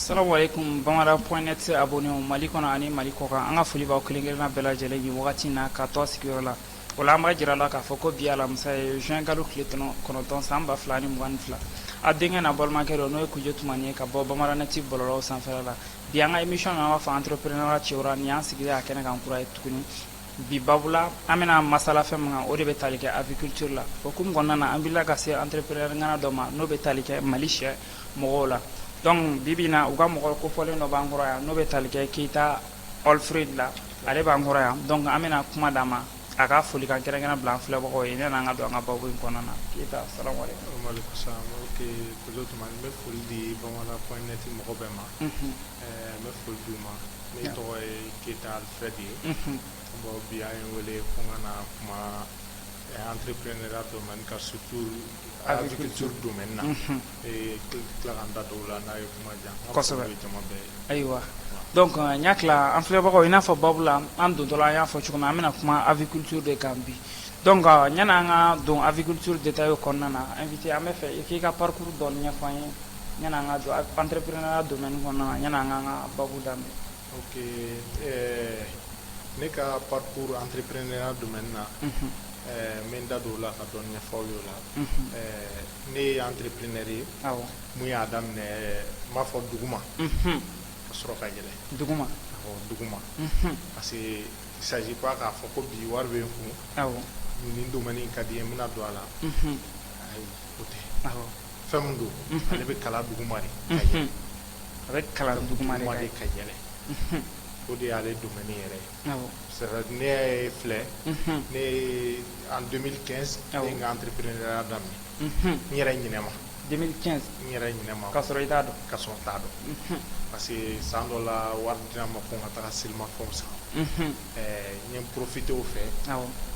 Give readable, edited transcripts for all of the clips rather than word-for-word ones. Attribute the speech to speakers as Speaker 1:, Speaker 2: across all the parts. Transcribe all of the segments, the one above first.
Speaker 1: Assalamu alaikum Bamara.net abonné au Mali kɔnɔ ani Mali kɔkan an ka foli b'aw kelen-kelenna bɛɛ lajɛlen ye wagati na ka to a sigiyɔrɔ la o la an b'a jira la k'a fɔ ko bi alamisa ye juin kalo tile 9 san 2022 a denkɛ n'a balimakɛ dɔ n'o ye Kuje Tumani ye ka bɔ Bamara.net bɔlɔlɔw sanfɛla la bi an ka émission na an b'a fɔ entrepreneur cɛwra ni an sigilen a kɛnɛ kan kura ye tuguni bi babu la an bɛna masala fɛn min kan o de bɛ tali kɛ aviculture la o hukumu kɔnɔna na an bila ka se entrepreneur ŋana dɔ ma n'o bɛ tali kɛ Mali sɛ mɔgɔw la donc bibi na u ka mɔgɔ kofɔlen dɔ b'an kɔrɔ yan n'o bɛ tali kɛ Keita Alfred la ale b'an kɔrɔ yan donc an bɛna kuma d'a ma a ka foli kan kɛrɛnkɛrɛn bila an filɛbagaw ye yan'an ka don an ka babu in kɔnɔna na Keita assalamu alaikum.
Speaker 2: Waalaikum salam. Ok, Kuje Tumani n bɛ foli di Bamara.net mɔgɔ bɛɛ ma n bɛ foli d'u ma ne tɔgɔ ye Keita Alfred ye bon bi an ye wele ko n ka na kuma entrepreneuriat domaine ka surtout agriculture domaine na tila ka n da don o la n'a ye kuma jan
Speaker 1: kosɛbɛ
Speaker 2: jama bɛɛ ye
Speaker 1: ayiwa donc n y'a tila an filɛbagaw i n'a fɔ babu la an dontɔla an y'a fɔ cogo min an bɛna kuma aviculture de kan bi donc yan'an ka don aviculture détail kɔnɔna na invité an bɛ fɛ i k'i ka parcours dɔɔni ɲɛfɔ an ye yan'an ka don entrepreneuriat domaine kɔnɔna na yan'an k'an ka babu daminɛ.
Speaker 2: ok ne ka parcours entrepreneuriat domaine na n bɛ n da don o la ka dɔɔni ɲɛfɔ aw ye o la ne ye entrepreneur ye mun y'a daminɛ n b'a fɔ duguma ka sɔrɔ ka yɛlɛ
Speaker 1: duguma
Speaker 2: duguma parce que il s'agit pas k'a fɔ ko bi wari bɛ n kun nin domaine in ka di n ye n bɛna don a la ayi o tɛ fɛn min don ale bɛ kalan duguma de ka yɛlɛ
Speaker 1: a bɛ kalan duguma de
Speaker 2: ka yɛlɛ o de y'ale domaine yɛrɛ ye c'est-à-dire ne ye filɛ ne en 2015 ne ye n ka entrepreneuriat daminɛ n yɛrɛ ɲinɛ ma
Speaker 1: 2015
Speaker 2: n yɛrɛ ɲinɛ ma
Speaker 1: k'a sɔrɔ i t'a dɔn
Speaker 2: ka sɔrɔ n t'a dɔn parce que san dɔ la wari dira n ma ko n ka taga selimafɛnw san n ye profité o fɛ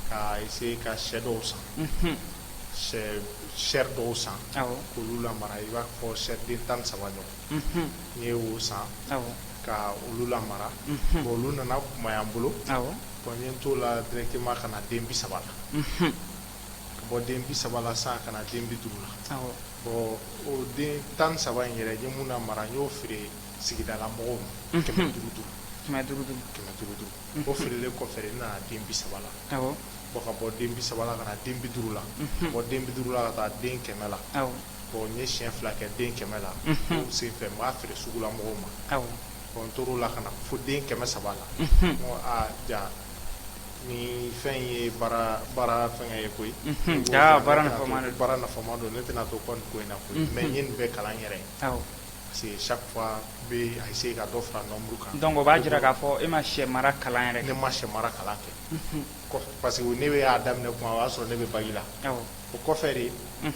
Speaker 2: ka essayer ka sɛ dɔw san sɛ dɔw san k'olu lamara i b'a fɔ sɛden 13 ɲɔgɔn n ye o san ka olu lamara bon olu nana kumaya n bolo bon n ye n t'o la directement ka na den 30 la ka bɔ den 30 la san ka na den 50 la bon o den 13 in yɛrɛ n ye mun lamara n y'o feere sigidala mɔgɔw ma 500 o feerelen kɔfɛ n nana den 30 la bon ka bɔ den 30 la ka na den 50 la bɔ den 50 la ka taa den 100 la bon n ye siɲɛ 2 kɛ den 100 la o senfɛ n b'a feere sugula mɔgɔw ma bon n tor'o la ka na fo den 300 la n ko ja ni fɛn ye baara fɛngɛ ye koyi
Speaker 1: baara
Speaker 2: nafama don ne tɛna to ko in na koyi mais n ye nin bɛɛ kalan n yɛrɛ ye parce que chaque fois n bɛ essayer ka dɔ fara nombre kan
Speaker 1: donc o b'a jira k'a fɔ e ma sɛ mara kalan yɛrɛ kɛ
Speaker 2: ne ma sɛ mara kalan kɛ parce que ne bɛ y'a daminɛ kuma o y'a sɔrɔ ne bɛ bagi la o kɔfɛ de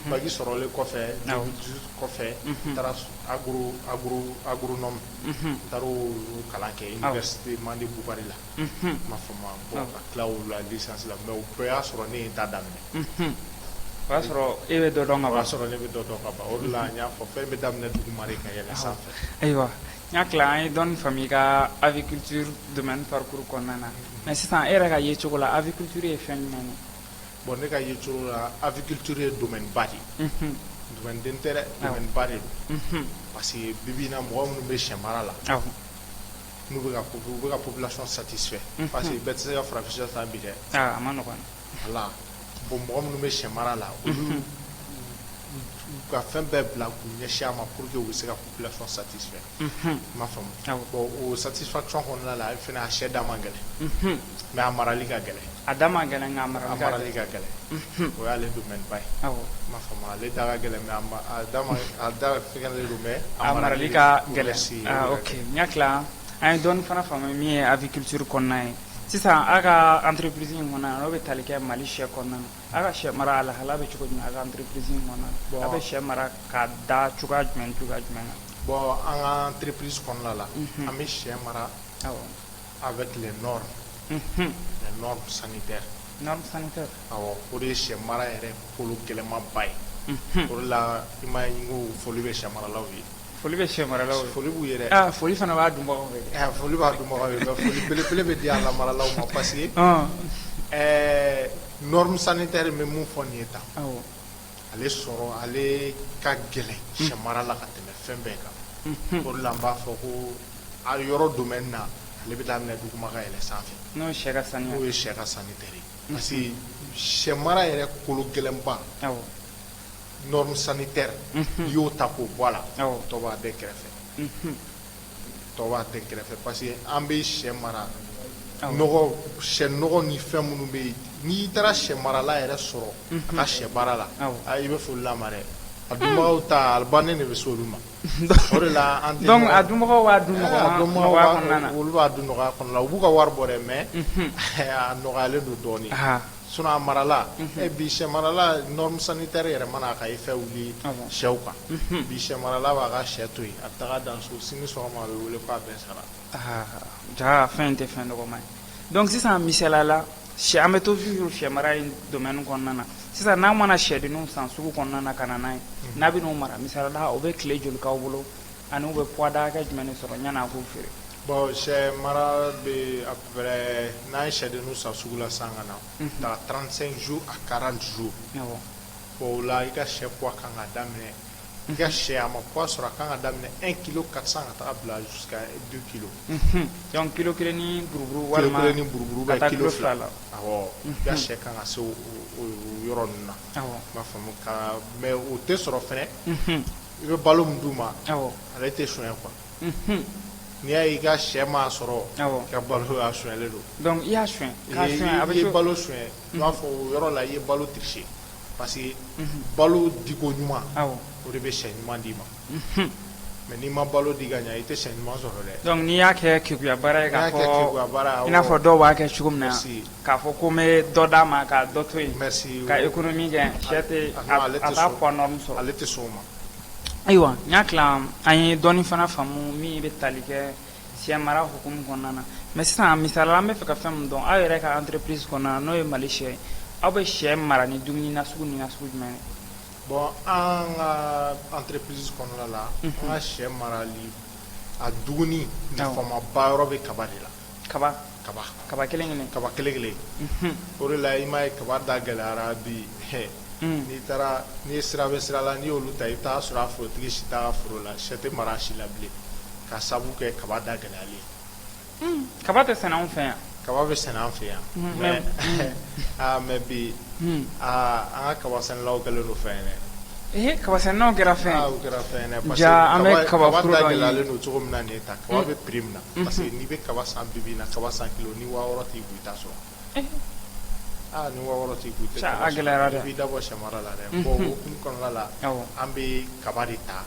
Speaker 2: bagi sɔrɔlen kɔfɛ 2018 kɔfɛ n taara agronome n taara o kalan kɛ université Mandi Bugari la n m'a faamu bon ka tila o la licence la mais o bɛɛ y'a sɔrɔ ne ye n ta daminɛ
Speaker 1: o y'a sɔrɔ e bɛ dɔ dɔn ka ban
Speaker 2: o y'a sɔrɔ ne bɛ dɔ dɔn ka ban o de la n y'a fɔ fɛn bɛ daminɛ duguma de ka yɛlɛ sanfɛ
Speaker 1: ayiwa n y'a tila an ye dɔɔni faamu i ka aviculture domaine parcours kɔnɔna na mais sisan e yɛrɛ ka ye cogo la aviculture ye fɛn jumɛn ye
Speaker 2: bon ne ka ye cogo la aviculture ye domaine ba de domaine den tɛ dɛ domaine ba de don parce que bibi in na mɔgɔ minnu bɛ sɛ mara la n'u bɛ ka population satisfait parce que bɛɛ tɛ se ka farafin sɛ san bi dɛ
Speaker 1: a ma nɔgɔn
Speaker 2: voilà bon mɔgɔ minnu bɛ sɛ mara la olu ka fɛn bɛɛ bila k'u ɲɛsin a ma pour que u bɛ se ka population satisfait i m'a faamu bon o satisfaction kɔnɔna la fɛnɛ a sɛ da man gɛlɛn mais a marali ka gɛlɛn
Speaker 1: a da man gɛlɛn nka a marali
Speaker 2: ka gɛlɛn o y'ale domaine ba ye i m'a faamu ale da ka gɛlɛn mais a da fɛngɛlen don mais
Speaker 1: a marali ka gɛlɛn ok n y'a tila an ye dɔɔni fana faamu min ye aviculture kɔnɔna ye sisan a ka entreprise in kɔnɔna n'o bɛ tali kɛ Mali sɛ kɔnɔna na a ka sɛ mara a lahala bɛ cogo jumɛn a ka entreprise in kɔnɔna na a bɛ sɛ mara ka da cogoya jumɛn na
Speaker 2: bon an ka entreprise kɔnɔna la an bɛ sɛ mara avec les normes sanitaires
Speaker 1: norme sanitaire
Speaker 2: o de ye sɛ mara yɛrɛ kolo gɛlɛnmanba ye o de la i ma ye n ko foli bɛ sɛ maralaw ye
Speaker 1: foli bɛ sɛ maralaw ye
Speaker 2: foli b'u ye dɛ
Speaker 1: foli fana b'a dunbagaw fɛ
Speaker 2: foli b'a dunbagaw ye mais foli belebele bɛ di a la maralaw ma parce que norme sanitaire bɛ mun fɔ nin ye tan ale sɔrɔ ale ka gɛlɛn sɛ mara la ka tɛmɛ fɛn bɛɛ kan o de la n b'a fɔ ko a yɔrɔ domaine na ale bɛ daminɛ duguma ka yɛlɛ sanfɛ
Speaker 1: n'o ye sɛ ka saniya
Speaker 2: n'o ye sɛ ka sanitaire ye parce que sɛ mara yɛrɛ kolo gɛlɛnba norme sanitaire n'i y'o ta k'o bɔ a la tɔ b'a dɛn kɛrɛfɛ tɔ b'a dɛn kɛrɛfɛ parce que an bɛ sɛ mara nɔgɔ sɛ nɔgɔ ni fɛn minnu bɛ yen n'i taara sɛ marala yɛrɛ sɔrɔ a ka sɛ baara la i bɛ foli lama dɛ a dunbagaw ta albannen de bɛ se olu ma o de la an tɛ
Speaker 1: donc a dunbagaw b'a dun nɔgɔya kɔnɔna na
Speaker 2: olu b'a dun nɔgɔya kɔnɔna na u b'u ka wari bɔ dɛ mais a nɔgɔyalen don dɔɔnin sinon a marala bi sɛ marala norme sanitaire yɛrɛ mana a ka effet wuli sɛw kan bi sɛ marala b'a ka sɛ to yen a bɛ taga dan so sini sɔgɔma a bɛ wele k'a bɛɛ sara
Speaker 1: ja fɛn in tɛ fɛn dɔgɔma ye donc sisan misaliya la sɛ an bɛ to vivre sɛ mara in domaine kɔnɔna na sisan n'an mana sɛdenninw san sugu kɔnɔna na ka na n'a ye n'a bɛ n'o mara misaliya la o bɛ tile joli k'aw bolo ani u bɛ poids hakɛ jumɛn de sɔrɔ yanni a k'u feere
Speaker 2: bon sɛ mara bɛ à peu près n'an ye sɛdenninw san sugu la san ka na daga 35 jours à 40 jours bon o la i ka sɛ poids kan ka daminɛ i ka sɛ a ma poids sɔrɔ a kan ka daminɛ 1 kilo 400 ka taga bila jusqu'à 2 kilos
Speaker 1: donc kilo kelen ni buruburu walima
Speaker 2: kilo kelen ni buruburu bɛ kilo 2 awɔ i ka sɛ kan ka se o yɔrɔ ninnu na n b'a faamu ka mais o tɛ sɔrɔ fɛnɛ i bɛ balo min d'u ma ale tɛ sonya quoi n'i y'a ye i ka sɛ m'a sɔrɔ i ka balo a sonyalen don
Speaker 1: donc i y'a sonya k'a sonya a bɛ
Speaker 2: i ye balo sonya i b'a fɔ o yɔrɔ la i ye balo tricher parce que balo diko ɲuman o de bɛ sɛ ɲuman d'i ma mais n'i ma balo di ka ɲɛ i tɛ sɛ ɲuman sɔrɔ dɛ
Speaker 1: donc n'i y'a kɛ keguya baara ye k'a fɔ i n'a fɔ dɔw b'a kɛ cogo min na k'a fɔ ko n bɛ dɔ d'a ma ka dɔ to yen ka économie kɛ sɛ tɛ a t'a poids norme sɔrɔ
Speaker 2: ale tɛ sɔn o ma
Speaker 1: ayiwa n y'a tila an ye dɔɔnin fana faamu min bɛ tali kɛ sɛ mara hukumu kɔnɔna na mais sisan misalila an bɛ fɛ ka fɛn min dɔn aw yɛrɛ ka entreprise kɔnɔna na n'o ye Mali sɛ ye aw bɛ sɛ mara ni dumuni nasugu jumɛn ye
Speaker 2: bon an ka entreprise kɔnɔna la an ka sɛ marali a dumuni nafamaba yɔrɔ bɛ kaba de la kaba kelen o de la i m'a ye kaba da gɛlɛyara bi n'i ye sira bɛ sira la n'i y'olu ta i bɛ taa sɔrɔ a forotigi si t'a ka foro la sɛ tɛ mara a si la bilen ka sabu kɛ kaba da gɛlɛyalen
Speaker 1: kaba tɛ sɛnɛ anw fɛ yan
Speaker 2: kaba bɛ sɛnɛ an fɛ yan mais bi an ka kaba sɛnɛlaw kɛlen don fɛn ye dɛ
Speaker 1: kaba sɛnɛlaw kɛra fɛn
Speaker 2: o kɛra fɛn ye parce
Speaker 1: an bɛ
Speaker 2: que
Speaker 1: kaba
Speaker 2: da gɛlɛyalen don cogo min na nin ye tan kaba bɛ prix min na parce que n'i bɛ kaba san bi na kaba san kilo ni 6000 t'i kun i t'a sɔrɔ ni 6000 t'i kun i tɛ
Speaker 1: a gɛlɛyara dɛ
Speaker 2: i b'i dabɔ sɛ mara la dɛ bon o hukumu kɔnɔna la an bɛ kaba de ta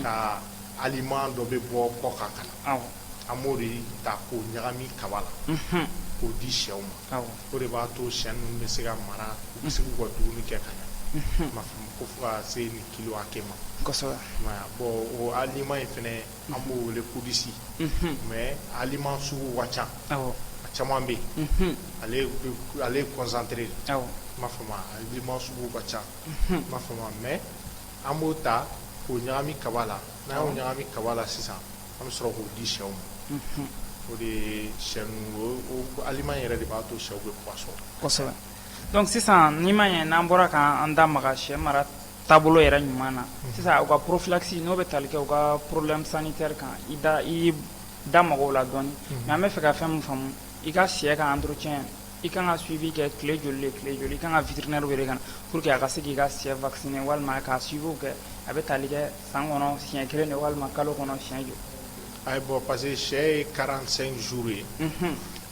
Speaker 2: ka aliment dɔ bɛ bɔ kɔ kan ka na an b'o de ta k'o ɲagami kaba la k'o di sɛw ma o de b'a to sɛ ninnu bɛ se ka mara u bɛ se k'u ka dumuni kɛ ka ɲɛ m'a faamu ko fo ka se nin kilo hakɛ ma
Speaker 1: kosɛbɛ
Speaker 2: bon o aliment in fɛnɛ an b'o wele kodisi mais aliment sugu ka ca a caman bɛ yen ale ye concentré de m'a faamu aliment sugu ka ca m'a faamu mais an b'o ta k'o ɲagami kaba la n'an y'o ɲagami kaba la sisan an bɛ sɔrɔ k'o di sɛw ma o de sɛ ninnu o aliment yɛrɛ de b'a to sɛw bɛ poids sɔrɔ
Speaker 1: kosɛbɛ donc sisan n'i ma ɲɛ n'an bɔra k'an da maga sɛ mara taabolo yɛrɛ ɲuman na sisan u ka prophylaxie n'o bɛ tali kɛ u ka problème sanitaire kan i da maga o la dɔɔnin mais an bɛ fɛ ka fɛn min faamu i ka sɛ ka entretien i kan ka suivi kɛ tile joli i kan ka vétérinaire wele ka na pour que a ka se k'i ka sɛ vacciner walima k'a suivi kɛ a bɛ tali kɛ san kɔnɔ siɲɛ kelen de walima kalo kɔnɔ siɲɛ joli
Speaker 2: ayi bon parce que sɛ ye 45 jours ye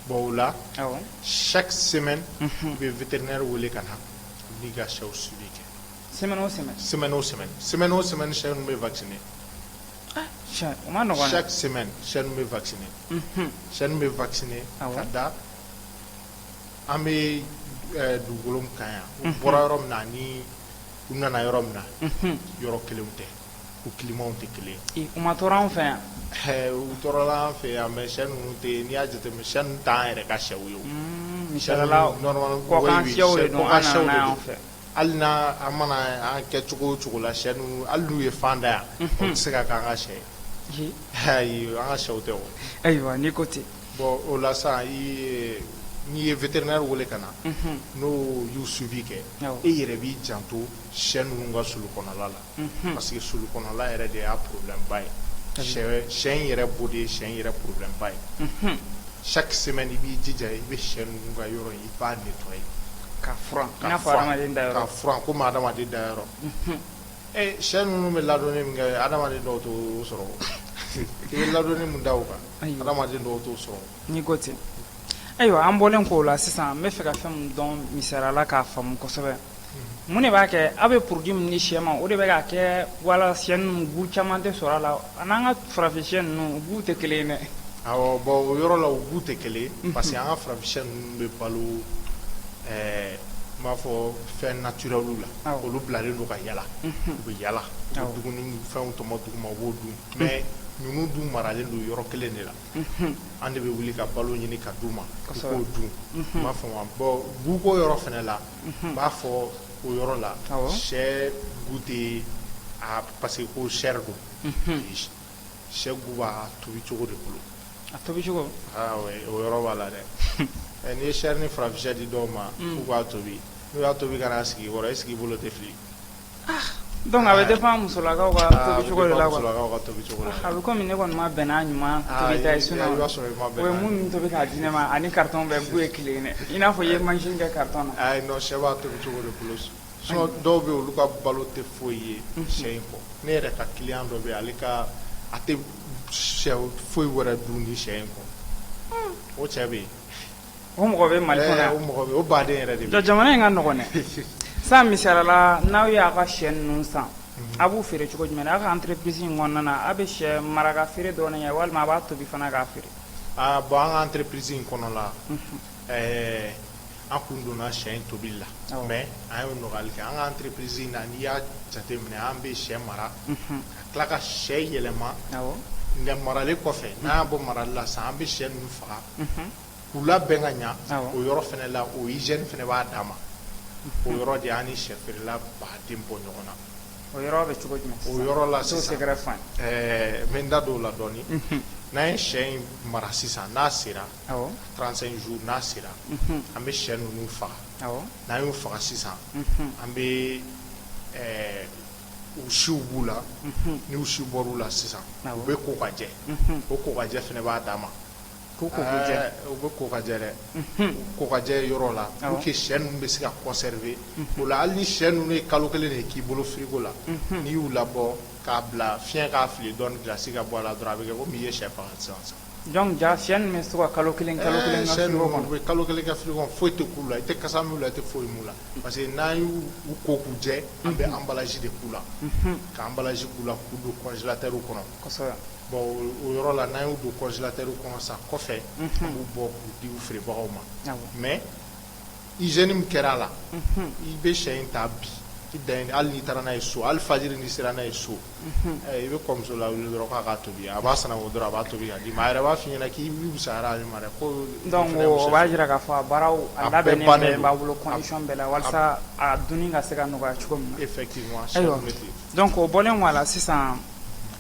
Speaker 2: bon o la chaque semaine i bɛ vétérinaire wele ka na n'i ka sɛw suivi kɛ
Speaker 1: semaine o
Speaker 2: semaine sɛ ninnu bɛ vacciner
Speaker 1: o ma nɔgɔn
Speaker 2: chaque semaine sɛ ninnu bɛ vacciner ka da an bɛ dugukolo min kan yan u bɔra yɔrɔ min na ni u nana yɔrɔ min na yɔrɔ kelenw tɛ u climat tɛ kelen
Speaker 1: ye u ma tɔɔrɔ an fɛ yan
Speaker 2: u tɔɔrɔla an fɛ yan mais sɛ ninnu tɛ n'i y'a jateminɛ sɛ ninnu t'an yɛrɛ ka sɛw ye o
Speaker 1: misalala kɔkan sɛw de don an nana yan fɛ
Speaker 2: hali n'a an mana an kɛ cogo o cogo la sɛ ninnu hali n'u ye fan da yan o tɛ se ka k'an ka sɛ ye ayi an ka sɛw tɛ o
Speaker 1: ayiwa n'i ko ten
Speaker 2: bon o la sa n'i ye vétérinaire wele ka na n'o y'u suivi kɛ e yɛrɛ b'i janto sɛ ninnu ka sulu kɔnɔla la parce que sulu kɔnɔla yɛrɛ de y'a problème ba ye sɛ in yɛrɛ bo de ye sɛ in yɛrɛ problème ba ye chaque semaine i b'i jija i bɛ sɛ ninnu ka yɔrɔ in i b'a nettoyer
Speaker 1: ka furan i n'a fɔ adamaden da yɔrɔ
Speaker 2: ka furan komi adamaden da yɔrɔ sɛ ninnu bɛ ladonni min kɛ adamaden dɔw t'o sɔrɔ i bɛ ladonni min da o kan adamaden dɔw t'o sɔrɔ
Speaker 1: n'i ko ten ayiwa an bɔlen k'o la sisan n bɛ fɛ ka fɛn min dɔn misaliyala k'a faamu kosɛbɛ mun de b'a kɛ aw bɛ produit min di sɛ ma o de bɛ k'a kɛ wala sɛ ninnu bu caman tɛ sɔrɔ a la a n'an ka farafin sɛ ninnu bu tɛ kelen ye dɛ
Speaker 2: awɔ bon o yɔrɔ la o bu tɛ kelen ye parce que an ka farafin sɛ ninnu bɛ balo n b'a fɔ fɛn naturel la olu bilalen don ka yala u bɛ yala u bɛ dumuni fɛnw tɔmɔ duguma u b'o dun mais ninnu dun maralen don yɔrɔ kelen de la an de bɛ wuli ka balo ɲini ka d'u ma u k'o dun n b'a fɔ ma bon buko yɔrɔ fana la n b'a fɔ o yɔrɔ la sɛ gu tɛ parce que ko chair don sɛ gu b'a tobi cogo de bolo
Speaker 1: a tobi cogo
Speaker 2: o yɔrɔ b'a la dɛ n'i ye chair ni farafin sɛ di dɔw ma k'u k'a tobi n'u y'a tobi ka n'a sigi i kɔrɔ est-ce que i bolo tɛ fili
Speaker 1: donc a bɛ dépend musolakaw ka tobi cogo de la quoi
Speaker 2: musolakaw ka tobi cogo de la
Speaker 1: a bɛ komi ne kɔni ma bɛn n'a ɲuman tobi ta ye sinon o ye mun min tobi k'a di ne ma ani carton bɛɛ bu ye kelen ye dɛ i n'a fɔ i ye machine kɛ carton na
Speaker 2: ayi non sɛ b'a tobi cogo de bolo sinon dɔw bɛ yen olu ka balo tɛ foyi ye sɛ in kɔ ne yɛrɛ ka client dɔ bɛ yen ale ka a tɛ sɛ foyi wɛrɛ dun ni sɛ in kɔ o cɛ bɛ yen
Speaker 1: o mɔgɔ bɛ Mali kɔnɔ yan
Speaker 2: o mɔgɔ bɛ yen o baden yɛrɛ de bɛ yen
Speaker 1: jamana in ka nɔgɔn dɛ san misaliyala n'aw y'a ka sɛ ninnu san a b'u feere cogo jumɛn aw ka entreprise in kɔnɔna na a bɛ sɛ mara ka feere dɔrɔn de kɛ walima a b'a tobi fana k'a feere
Speaker 2: bon an ka entreprise in kɔnɔ la an kun donna sɛ in tobili la mais an ye nɔgɔyali kɛ an ka entreprise in na n'i y'a jateminɛ an bɛ sɛ mara ka tila ka sɛ yɛlɛma nka maralen kɔfɛ n'an y'a bɔ marali la sisan an bɛ sɛ ninnu faga k'u labɛn ka ɲa o yɔrɔ fana la o hygiène fana b'a dan ma o yɔrɔ de y'an ni sɛ feerela baden bɔ ɲɔgɔn na
Speaker 1: o yɔrɔ bɛ cogo jumɛn
Speaker 2: o yɔrɔ la sisan
Speaker 1: n
Speaker 2: bɛ n da don o la dɔɔni n'an ye sɛ in mara sisan n'a sera 35 jours n'a sera an bɛ sɛ ninnu faga n'an y'u faga sisan an bɛ u siw b'u la ni u siw bɔr'u la sisan u bɛ ko ka jɛ o ko ka jɛ fana b'a dan ma u bɛ ko ka jɛ dɛ ko ka jɛ yɔrɔ la pour que sɛ ninnu bɛ se ka conserver o la hali ni sɛ ninnu ye kalo kelen de k'i bolo frigo la n'i y'u labɔ k'a bila fiɲɛ k'a fili dɔɔni gilasi ka bɔ a la dɔrɔn a bɛ kɛ komi i ye sɛ faga sisan
Speaker 1: donc ja sɛ ninnu bɛ se ka kalo kelen ka frigo kɔnɔ
Speaker 2: u bɛ kalo kelen kɛ frigo kɔnɔ foyi tɛ k'u la i tɛ kasa m'u la i tɛ foyi m'u la parce que n'an y'u ko k'u jɛ an bɛ emballage de k'u la ka emballage k'u la k'u don congélateur kɔnɔ
Speaker 1: kosɛbɛ
Speaker 2: bon o yɔrɔ la n'an y'u don congélateur kɔnɔ sa kɔfɛ an b'u bɔ k'u di u feerebagaw ma mais hygiène min kɛra a la i bɛ sɛ in ta bi i dan ye hali n'i taara n'a ye so hali fajiri n'i sera n'a ye so i bɛ kɔmuso lawuli dɔrɔn k'a k'a tobi a b'a sanango dɔrɔn a b'a tobi k'a d'i ma a yɛrɛ b'a f'i ɲɛna k'i wusayara ale ma dɛ ko
Speaker 1: donc o b'a jira k'a fɔ a baaraw a labɛnnen bɛɛ b'a bolo condition bɛɛ la walasa a dunni ka se ka nɔgɔya cogo min na
Speaker 2: effectivement
Speaker 1: ayiwa donc o bɔlen kɔ a la sisan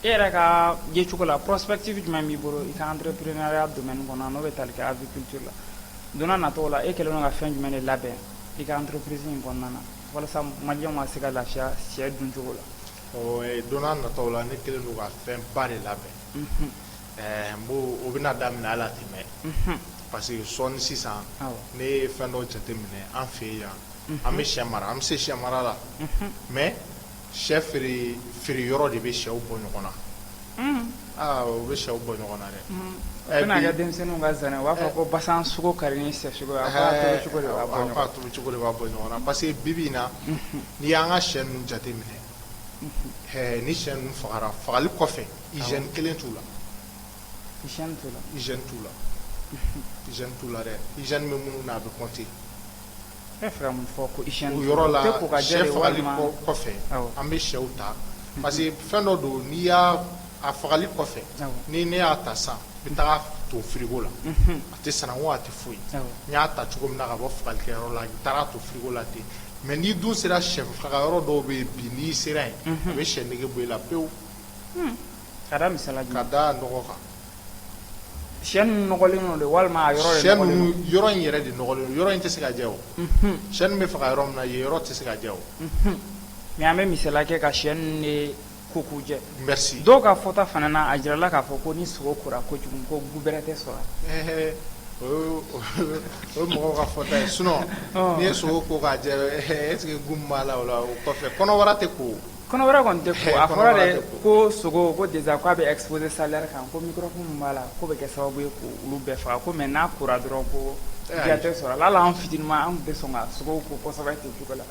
Speaker 1: e yɛrɛ ka ye cogo la prospective jumɛn b'i bolo i ka entrepreneuriat domaine kɔnɔ n'o bɛ tali kɛ agriculture la donna nataw la e kɛlen don ka fɛn jumɛn de labɛn i ka entreprise in kɔnɔna na walasa maliyɛnw ka se ka lafiya sɛ dun cogo la
Speaker 2: donna nataw la ne kɛlen don ka fɛn ba de labɛn o bɛna daminɛ hali a tɛ mɛn parce que sɔɔni sisan ne ye fɛn dɔ jateminɛ an fɛ yan an bɛ sɛ mara an bɛ se sɛ mara la mais sɛ feere yɔrɔ de bɛ sɛw bɔ ɲɔgɔn na o bɛ sɛw bɔ ɲɔgɔn na dɛ
Speaker 1: o bɛna kɛ denmisɛnninw ka zana u b'a fɔ ko basan sogo kari ni sɛ sogo a k'a tobi cogo de b'a bɔ ɲɔgɔn na
Speaker 2: a tobi cogo de b'a bɔ ɲɔgɔn na parce que bi bi in na n'i y'an ka sɛ ninnu jateminɛ ni sɛ ninnu fagara fagali kɔfɛ hygiène kelen t'u la
Speaker 1: hygiène
Speaker 2: t'u la dɛ hygiène bɛ minnu na a bɛ compter
Speaker 1: e fɛ ka mun fɔ ko hygiène
Speaker 2: o yɔrɔ la sɛ fagali kɔfɛ an bɛ sɛw ta parce que fɛn dɔ don n'i y'a a fagali kɔfɛ ni ne y'a ta san n bɛ taga to frigo la a tɛ sanango a tɛ foyi n y'a ta cogo min na ka bɔ fagalikɛyɔrɔ la n taara to frigo la ten mais n'i dun sera sɛ faga yɔrɔ dɔw bɛ yen bi n'i sera yen a bɛ sɛ nege bɔ i la pewu
Speaker 1: ka da misala jumɛn
Speaker 2: ka da nɔgɔ kan
Speaker 1: sɛ ninnu nɔgɔlen don de walima a yɔrɔ de
Speaker 2: sɛ
Speaker 1: nɔgɔlen
Speaker 2: ninnu
Speaker 1: don
Speaker 2: yɔrɔ in yɛrɛ de nɔgɔlen don yɔrɔ in tɛ se ka jɛ o sɛ ninnu bɛ faga yɔrɔ min na yen yɔrɔ tɛ se ka jɛ o
Speaker 1: mais an bɛ misala kɛ ka sɛ ninnu de ko k'u jɛ
Speaker 2: merci
Speaker 1: dɔw ka fɔta fana na a jirala k'a fɔ ko ni sogo kora kojugu ko gubɛrɛ tɛ sɔrɔ
Speaker 2: o ye mɔgɔw ka fɔta ye sinon n'i ye sogo ko k'a jɛ est ce que gun b'a la o la o kɔfɛ kɔnɔbara tɛ ko
Speaker 1: kɔnɔbara kɔni tɛ ko a fɔra de ko sogo ko déjà k'a bɛ exposer salaire kan ko microbe min b'a la ko bɛ kɛ sababu ye k'olu bɛɛ faga ko mais n'a kora dɔrɔn ko diya tɛ sɔrɔ hali an fitininma an tun tɛ sɔn ka sogo ko kosɛbɛ ten cogo la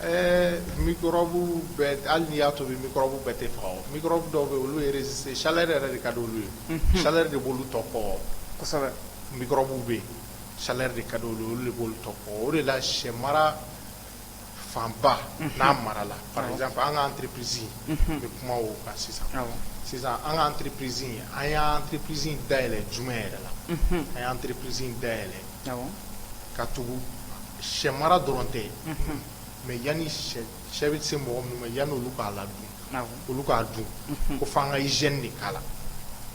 Speaker 2: microbe bɛɛ hali n'i y'a tobi microbe bɛɛ tɛ faga o microbe dɔw bɛ yen olu ye résister chaleur yɛrɛ de ka di olu ye chaleur de b'olu tɔ kɔgɔ
Speaker 1: kosɛbɛ
Speaker 2: microbe bɛ yen chaleur de ka di olu ye olu de b'olu tɔ kɔgɔ o de la sɛ mara fanba n'a marala par exemple an ka entreprise n bɛ kuma o kan sisan an ka entreprise an y'an entreprise dayɛlɛ jumɛn yɛrɛ la an y'an entreprise dayɛlɛ ka tugu sɛ mara dɔrɔn tɛ mais yanni sɛ bɛ se mɔgɔ minnu ma yanni olu k'a ladun olu k'a dun ko f'an ka hygiène de k'a la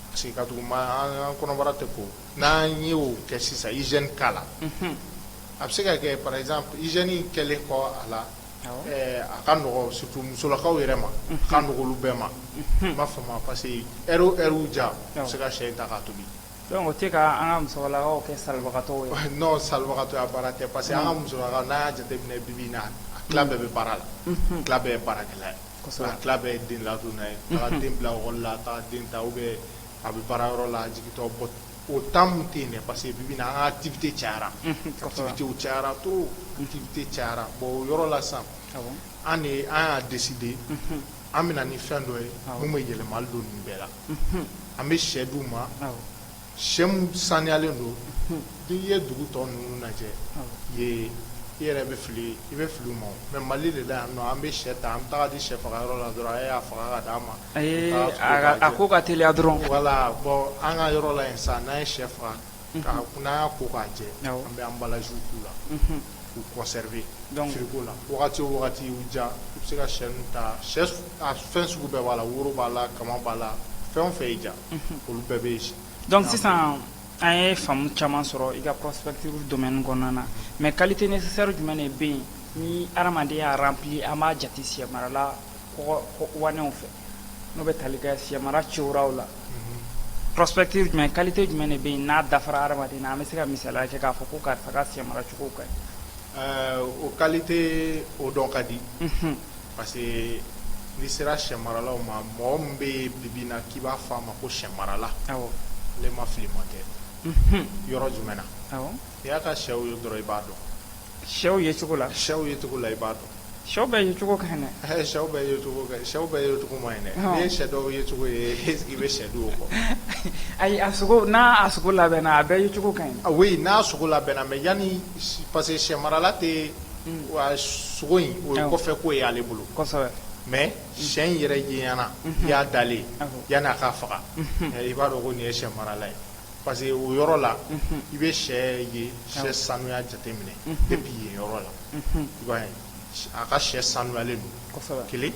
Speaker 2: parce que ka tugu an kɔnɔbara tɛ ko n'an ye o kɛ sisan hygiène k'a la a bɛ se ka kɛ par exemple hygiène kɛlen kɔ a la a ka nɔgɔ surtout musolakaw yɛrɛ ma a ka nɔgɔ olu bɛɛ ma n b'a faamu parce que ɛriw ja a bɛ se ka sɛ in ta k'a tobi
Speaker 1: donc o tɛ ka an ka musolakaw kɛ salibagatɔw ye
Speaker 2: non salibagatɔya baara tɛ parce que an ka musolakaw n'a y'a jateminɛ bibi in na a tila bɛɛ bɛ baara la tila bɛɛ ye baarakɛla ye a tila bɛɛ ye den ladonna ye taga den bila ekɔli la taga den ta ubiyɛn a bɛ baarayɔrɔ la jigintɔ bɔ o temps mun tɛ yen dɛ parce que bibi in na an ka activité cayara activitéw cayara trop activité cayara bon o yɔrɔ la sisan an y'a décidé an bɛ na ni fɛn dɔ ye mun bɛ yɛlɛmali don nin bɛɛ la an bɛ sɛ d'u ma sɛ mun saniyalen don n'i ye dugu tɔ ninnu lajɛ i yɛrɛ bɛ fili i bɛ fili u ma mais Mali de la yan nɔ an bɛ sɛ ta an bɛ taga di sɛ fagayɔrɔ la dɔrɔn a y'a faga ka d'a ma
Speaker 1: a ko ka teliya dɔrɔn
Speaker 2: voilà bon an ka yɔrɔ la yen sisan n'an ye sɛ faga n'an y'a ko k'a jɛ an bɛ emballage k'u la k'u conserver frigo la wagati o wagati y'u ja i bɛ se ka sɛ ninnu ta sɛ a fɛn sugu bɛɛ b'a la woro b'a la kama b'a la fɛn o fɛn y'i ja olu bɛɛ bɛ yen.
Speaker 1: donc sisan an ye faamu caman sɔrɔ i ka prospective domaine kɔnɔna na mais qualité nécessaire jumɛn de bɛ yen ni adamaden y'a rempli an b'a jate sɛ marala wanɛw fɛ n'o bɛ tali kɛ sɛ mara cɛwuraw la prospective jumɛn qualité jumɛn de bɛ yen n'a dafara adamaden na an bɛ se ka misaliya kɛ k'a fɔ ko karisa ka sɛ mara cogo ka ɲi.
Speaker 2: O qualité o dɔn ka di parce que n'i sera sɛ maralaw ma mɔgɔ min bɛ yen bibi in na k'i b'a fɔ a ma ko sɛ marala ale ma fili ma tɛ yɔrɔ jumɛn na n'i y'a ka sɛw ye dɔrɔn i b'a dɔn
Speaker 1: sɛw ye cogo la
Speaker 2: sɛw ye cogo la i b'a dɔn
Speaker 1: sɛw bɛɛ ye cogo ka ɲi dɛ
Speaker 2: sɛw bɛɛ ye cogo ka ɲi sɛw bɛɛ ye cogo ma ɲi dɛ n'i ye sɛ dɔw ye cogo ye est ce que i bɛ sɛ dɔw kɔ
Speaker 1: ayi a sogo n'a sogo labɛnna a bɛɛ ye cogo ka ɲi
Speaker 2: oui n'a sogo labɛnna mais yanni parce que sɛ marala tɛ sogo in o ye kɔfɛ ko ye ale bolo
Speaker 1: kosɛbɛ
Speaker 2: mais sɛ in yɛrɛ yeɲana i y'a dalen yanni a ka faga i b'a dɔn ko nin ye sɛ marala ye parce que o yɔrɔ la i bɛ sɛ ye sɛ sanuya jateminɛ depuis yen yɔrɔ la i b'a ye a ka sɛ sanuyalen don kelen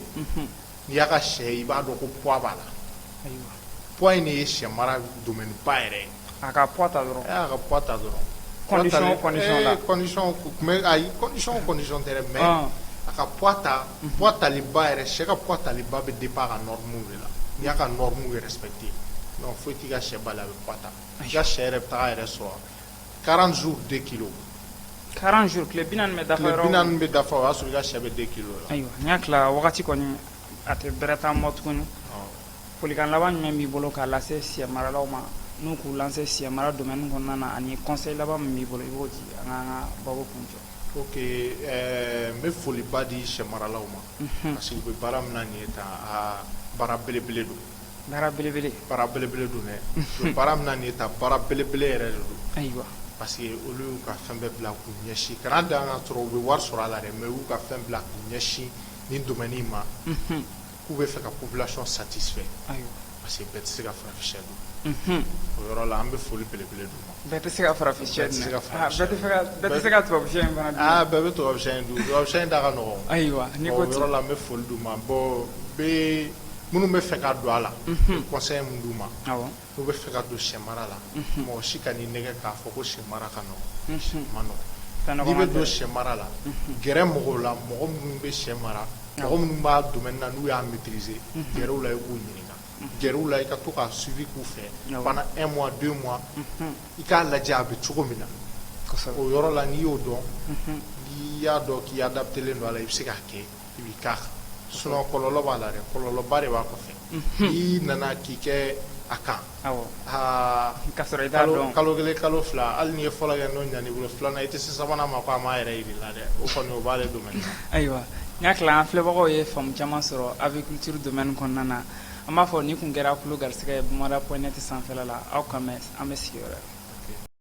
Speaker 2: n'i y'a ka sɛ ye i b'a dɔn ko poids b'a la poids in de ye sɛ mara domaine ba yɛrɛ ye
Speaker 1: a ka poids ta dɔrɔn
Speaker 2: a ka poids ta dɔrɔn
Speaker 1: condition la
Speaker 2: condition tɛ dɛ mais a ka poids tali ba yɛrɛ sɛ ka poids tali ba bɛ dépend a ka norme de la n'i y'a ka norme respecté non foyi t'i ka sɛ bali a bɛ poids ta i ka sɛ yɛrɛ bɛ taga yɛrɛ sɔrɔ 40 jours 2 kilos
Speaker 1: 40 jours tile 40 bɛ dafa yɔrɔ
Speaker 2: tile 40 bɛ dafa o y'a sɔrɔ i ka sɛ bɛ 2 kilos la
Speaker 1: ayiwa n y'a tila wagati kɔni a tɛ bɛrɛ t'an bɔ tuguni folikan laban jumɛn b'i bolo k'a lase sɛ maralaw ma n'u k'u lance sɛ mara domaine kɔnɔna na ani conseil laban min b'i bolo i b'o di an k'an ka baro kuncɛ.
Speaker 2: ok n bɛ foliba di sɛ maralaw ma parce que u bɛ baara min na nin ye tan baara belebele don baara belebele don dɛ u bɛ baara min na nin ye tan baara belebele yɛrɛ de don
Speaker 1: ayiwa
Speaker 2: parce que olu y'u ka fɛn bɛɛ bila k'u ɲɛsin kana dan ka sɔrɔ u bɛ wari sɔrɔ a la dɛ mais u y'u ka fɛn bila k'u ɲɛsin nin domaine in ma k'u bɛ fɛ ka population satisfait parce que bɛɛ tɛ se ka farafin dun o yɔrɔ la an bɛ foli belebele d'u ma.
Speaker 1: Bɛɛ tɛ se ka farafin dun bɛɛ tɛ se ka tubabu sɛ fana dun.
Speaker 2: Bɛɛ bɛ tubabu sɛ dun tubabu sɛ da ka nɔgɔn.
Speaker 1: Ayiwa ni ko
Speaker 2: o yɔrɔ la an bɛ foli d'u ma bon bɛ minnu bɛ fɛ ka don a la conseil mun d'u ma n'u bɛ fɛ ka don sɛ mara la mɔgɔ si ka n'i nɛgɛ k'a fɔ ko sɛ mara ka nɔgɔn ma nɔgɔn n'i bɛ don sɛ mara la gɛrɛ mɔgɔw la mɔgɔ minnu bɛ sɛ mara mɔgɔ minnu b'a domaine na n'u y'a maîtriser gɛrɛ u la i k'u ɲininka gɛrɛ u la i ka to ka suivi k'u fɛ pendant 1 mois 2 mois i k'a lajɛ a bɛ cogo min na o yɔrɔ la n'i y'o dɔn n'i y'a dɔn k'i adaptelen don a la i bɛ se k'a kɛ i b'i k'a kan sinon kɔlɔlɔ b'a la dɛ kɔlɔlɔba de b'a kɔfɛ n'i nana k'i kɛ a kan kalo kelen kalo fila hali n'i ye fɔlɔ kɛ n'o ɲan'i bolo filanan i tɛ se sabanan ma ko a m'a yɛrɛ yir'i la dɛ o kɔni o b'ale domaine na.
Speaker 1: Ayiwa n hakili la an filɛbagaw ye faamu caman sɔrɔ aviculture domaine kɔnɔna na an b'a fɔ ni kun kɛra kulo garisɛgɛ ye bamanan.net sanfɛla la aw kan mɛn an bɛ sigi wɛrɛ.